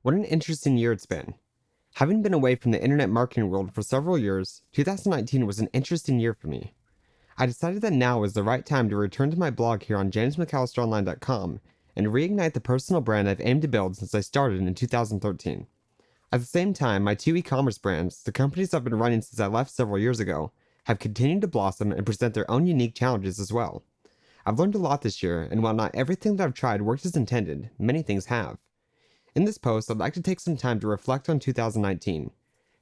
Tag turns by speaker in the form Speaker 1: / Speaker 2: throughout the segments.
Speaker 1: What an interesting year it's been. Having been away from the internet marketing world for several years, 2019 was an interesting year for me. I decided that now was the right time to return to my blog here on jamesmcallisteronline.com and reignite the personal brand I've aimed to build since I started in 2013. At the same time, my two e-commerce brands, the companies I've been running since I left several years ago, have continued to blossom and present their own unique challenges as well. I've learned a lot this year, and while not everything that I've tried worked as intended, many things have. In this post, I'd like to take some time to reflect on 2019,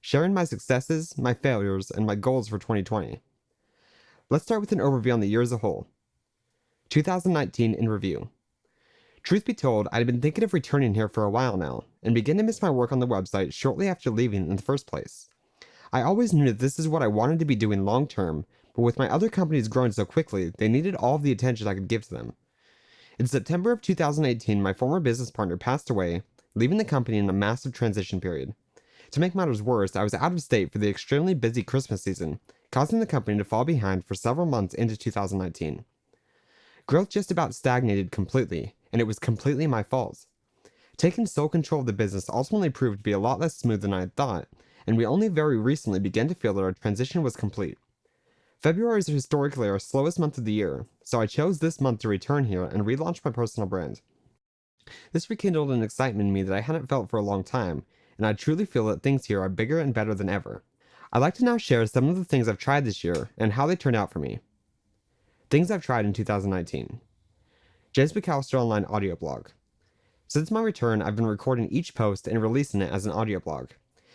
Speaker 1: sharing my successes, my failures, and my goals for 2020. Let's start with an overview on the year as a whole. 2019 in review. Truth be told, I'd been thinking of returning here for a while now, and began to miss my work on the website shortly after leaving in the first place. I always knew that this is what I wanted to be doing long term, but with my other companies growing so quickly, they needed all of the attention I could give to them. In September of 2018, my former business partner passed away, leaving the company in a massive transition period. To make matters worse, I was out of state for the extremely busy Christmas season, causing the company to fall behind for several months into 2019. Growth just about stagnated completely, and it was completely my fault. Taking sole control of the business ultimately proved to be a lot less smooth than I had thought, and we only very recently began to feel that our transition was complete. February is historically our slowest month of the year, so I chose this month to return here and relaunch my personal brand. This rekindled an excitement in me that I hadn't felt for a long time, and I truly feel that things here are bigger and better than ever. I'd like to now share some of the things I've tried this year and how they turned out for me. Things I've tried in 2019. James McAllister Online Audio Blog. Since my return, I've been recording each post and releasing it as an audio blog.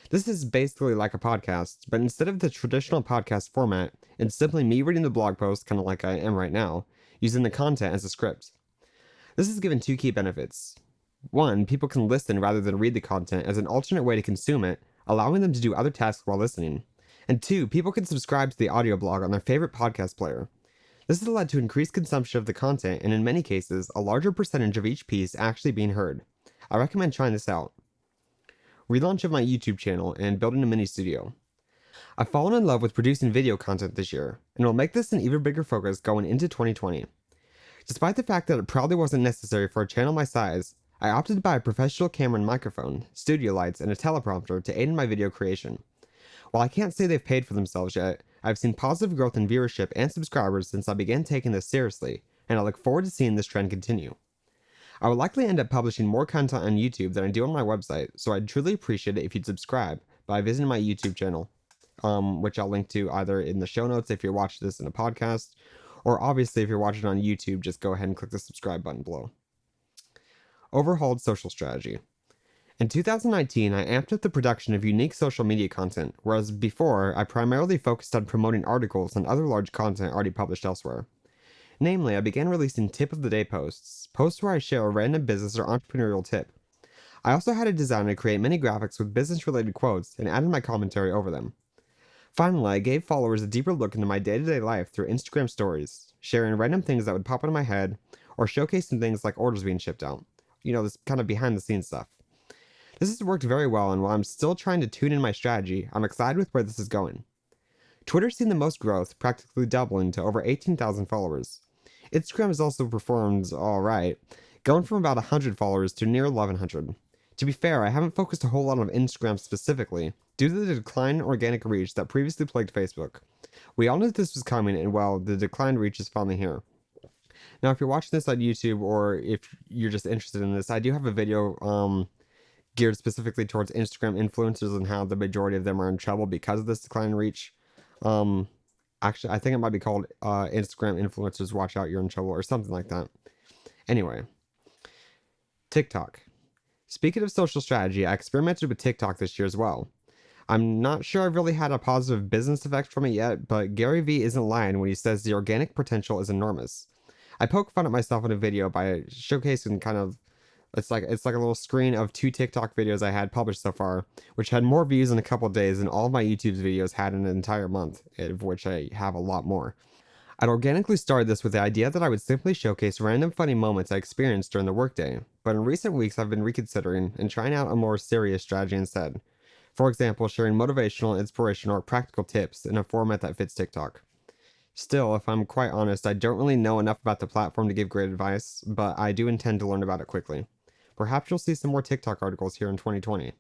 Speaker 1: This is basically like a podcast, but instead of the traditional podcast format, it's simply me reading the blog post, kind of like I am right now, using the content as a script. This has given two key benefits. One, people can listen rather than read the content as an alternate way to consume it, allowing them to do other tasks while listening. And two, people can subscribe to the audio blog on their favorite podcast player. This has led to increased consumption of the content and in many cases, a larger percentage of each piece actually being heard. I recommend trying this out. Relaunch of my YouTube channel and building a mini studio. I've fallen in love with producing video content this year, and will make this an even bigger focus going into 2020. Despite the fact that it probably wasn't necessary for a channel my size, I opted to buy a professional camera and microphone, studio lights, and a teleprompter to aid in my video creation. While I can't say they've paid for themselves yet, I've seen positive growth in viewership and subscribers since I began taking this seriously, and I look forward to seeing this trend continue. I will likely end up publishing more content on YouTube than I do on my website, so I'd truly appreciate it if you'd subscribe by visiting my YouTube channel, which I'll link to either in the show notes if you're watching this in a podcast, or obviously if you're watching on YouTube, just go ahead and click the subscribe button below. Overhauled social strategy. In 2019, I amped up the production of unique social media content, whereas before, I primarily focused on promoting articles and other large content already published elsewhere. Namely, I began releasing tip of the day posts where I share a random business or entrepreneurial tip. I also had a designer create many graphics with business-related quotes and added my commentary over them. Finally, I gave followers a deeper look into my day-to-day life through Instagram stories, sharing random things that would pop into my head, or showcasing things like orders being shipped out. This kind of behind-the-scenes stuff. This has worked very well, and while I'm still trying to tune in my strategy, I'm excited with where this is going. Twitter's seen the most growth, practically doubling to over 18,000 followers. Instagram has also performed alright, going from about 100 followers to near 1,100. To be fair, I haven't focused a whole lot on Instagram specifically, due to the decline in organic reach that previously plagued Facebook. We all knew this was coming, and well, the declined reach is finally here. Now, if you're watching this on YouTube, or if you're just interested in this, I do have a video geared specifically towards Instagram influencers and how the majority of them are in trouble because of this decline in reach. Actually, I think it might be called Instagram influencers watch out, you're in trouble, or something like that. Anyway, TikTok. Speaking of social strategy, I experimented with TikTok this year as well. I'm not sure I've really had a positive business effect from it yet, but Gary Vee isn't lying when he says the organic potential is enormous. I poke fun at myself in a video by showcasing it's like a little screen of 2 TikTok videos I had published so far, which had more views in a couple days than all of my YouTube's videos had in an entire month, of which I have a lot more. I'd organically started this with the idea that I would simply showcase random funny moments I experienced during the workday, but in recent weeks I've been reconsidering and trying out a more serious strategy instead. For example, sharing motivational, inspirational, or practical tips in a format that fits TikTok. Still, if I'm quite honest, I don't really know enough about the platform to give great advice, but I do intend to learn about it quickly. Perhaps you'll see some more TikTok articles here in 2020.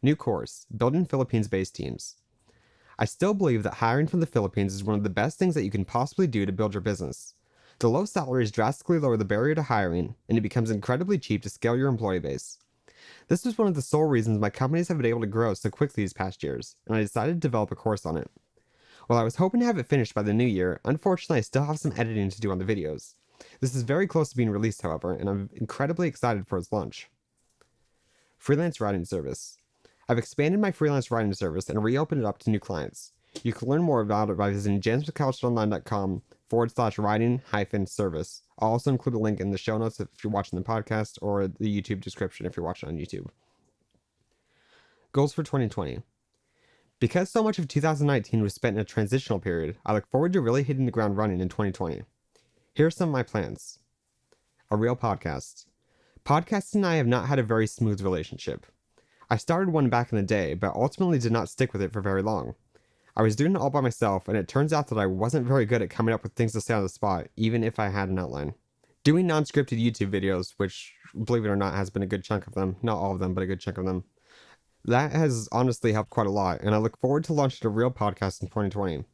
Speaker 1: New course, Building Philippines-based teams. I still believe that hiring from the Philippines is one of the best things that you can possibly do to build your business. The low salaries drastically lower the barrier to hiring, and it becomes incredibly cheap to scale your employee base. This was one of the sole reasons my companies have been able to grow so quickly these past years, and I decided to develop a course on it. While I was hoping to have it finished by the new year, unfortunately I still have some editing to do on the videos. This is very close to being released, however, and I'm incredibly excited for its launch. Freelance writing service. I've expanded my freelance writing service and reopened it up to new clients. You can learn more about it by visiting jamesmcallisteronline.com/writing-service. I'll also include a link in the show notes if you're watching the podcast, or the YouTube description if you're watching on YouTube. Goals for 2020. Because so much of 2019 was spent in a transitional period, I look forward to really hitting the ground running in 2020. Here are some of my plans. A real podcast. Podcasts and I have not had a very smooth relationship. I started one back in the day, but ultimately did not stick with it for very long. I was doing it all by myself, and it turns out that I wasn't very good at coming up with things to say on the spot, even if I had an outline. Doing non-scripted YouTube videos, which, believe it or not, has been a good chunk of them, not all of them, but a good chunk of them, that has honestly helped quite a lot, and I look forward to launching a real podcast in 2020.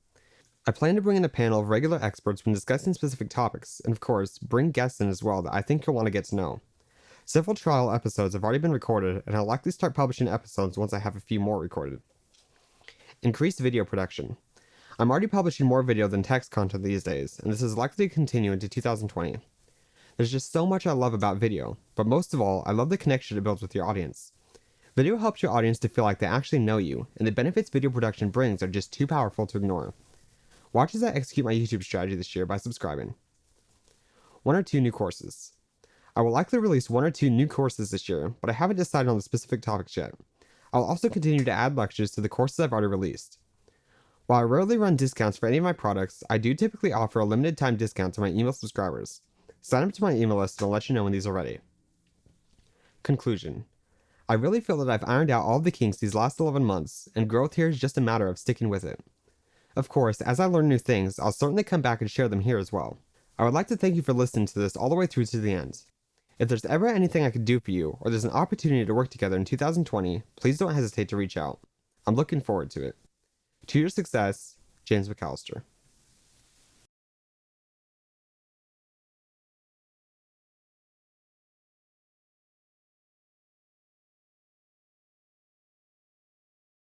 Speaker 1: I plan to bring in a panel of regular experts when discussing specific topics, and of course, bring guests in as well that I think you'll want to get to know. Several trial episodes have already been recorded, and I'll likely start publishing episodes once I have a few more recorded. Increased video production. I'm already publishing more video than text content these days, and this is likely to continue into 2020. There's just so much I love about video, but most of all, I love the connection it builds with your audience. Video helps your audience to feel like they actually know you, and the benefits video production brings are just too powerful to ignore. Watch as I execute my YouTube strategy this year by subscribing. 1 or 2 new courses. I will likely release 1 or 2 new courses this year, but I haven't decided on the specific topics yet. I'll also continue to add lectures to the courses I've already released. While I rarely run discounts for any of my products, I do typically offer a limited time discount to my email subscribers. Sign up to my email list and I'll let you know when these are ready. Conclusion. I really feel that I've ironed out all the kinks these last 11 months, and growth here is just a matter of sticking with it. Of course, as I learn new things, I'll certainly come back and share them here as well. I would like to thank you for listening to this all the way through to the end. If there's ever anything I could do for you, or there's an opportunity to work together in 2020, please don't hesitate to reach out. I'm looking forward to it. To your success, James McAllister.